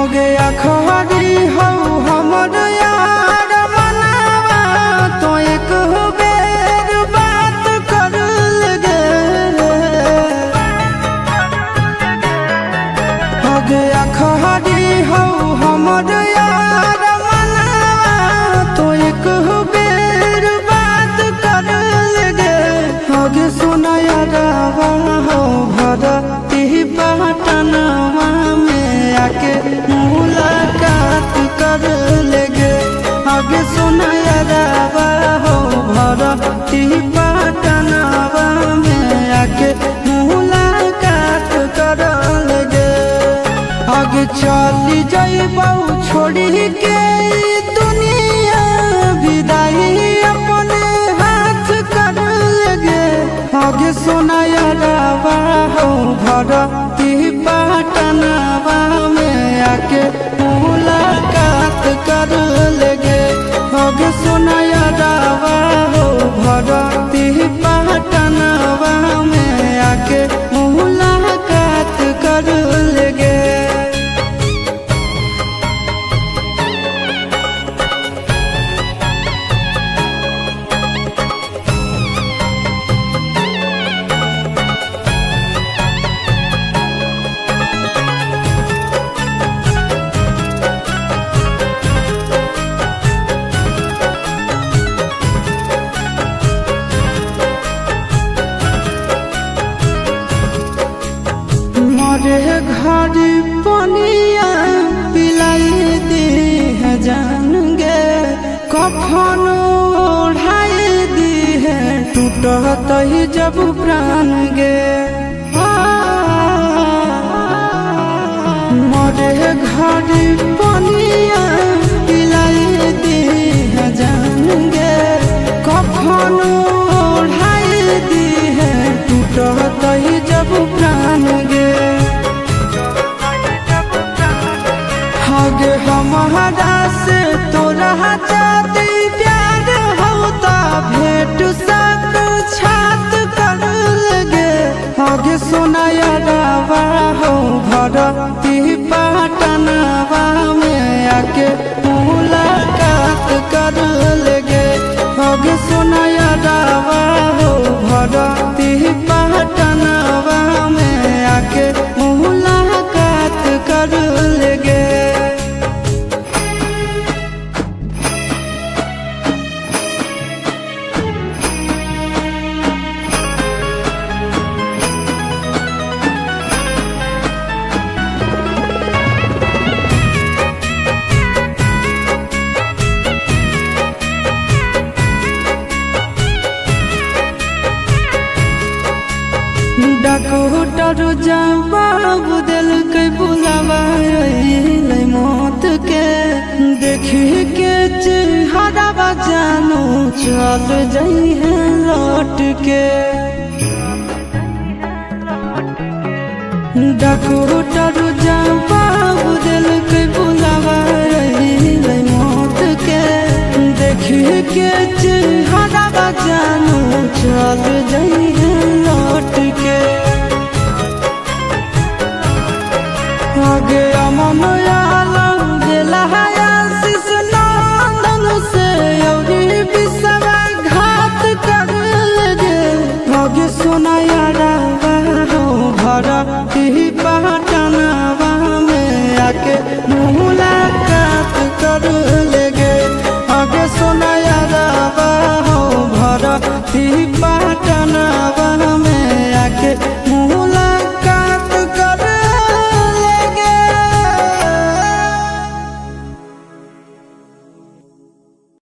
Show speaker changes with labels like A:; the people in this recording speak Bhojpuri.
A: गया खरी हो हमर यार मनावा तो एक बेर बात कर लगे। हो गया खरी हो हमर यार मनावा तो एक बेर बात कर लगे। हो गे सुना यारवा हो भरती पटनवा में आके मुलाकात कर लेगे। आगे सुना यारवा हो भरती पटनवा में आके मुलाकात कर लेगे। आगे चली जाइबौ छोड़ी के दुनिया विदाई अपने हाथ कर लेगे। आगे सुना यारवा हो भरती पटनवा में आके मुलाकात कर लेगे। आगे सुना यारवा हो भरती पटनवा में आके मुलाकात कर लेगे। मरे घर पनिया पिलाई दी है जान गे। कफन ओढ़ाई दी है टूटत ही जब प्राण गे। मरे घर पनिया पिलाई दी है जान गे। कफन ओढ़ाई दी है टूटत ही जब प्राण गे। आगे हमारा से तोरा जाती प्यार होता भेंट साक्षात कर लगे। आगे सुना यारवा हो भरती पटनवा में आके मुलाकात कर लेगे। आगे सुना यारवा हो भरती पटनवा में आके मुलाकात कर लेगे। डॉक्टर जवाब दिल के बुलावा मौत के। देखी के चेहरा जानू चल जाई है लौट के। डॉक्टर जवाब दिल के बुलावा मौत के। देखी के चेहरा जानू चल जाई है लौट के। आगे अमन आलम गेला आशीष नंदन से औरी विश्वासघात कर लगे। आगे सुना यारवा हो भरती पटनवा में आके मुलाकात कर लेगे। आगे सुना यारवा हो भरती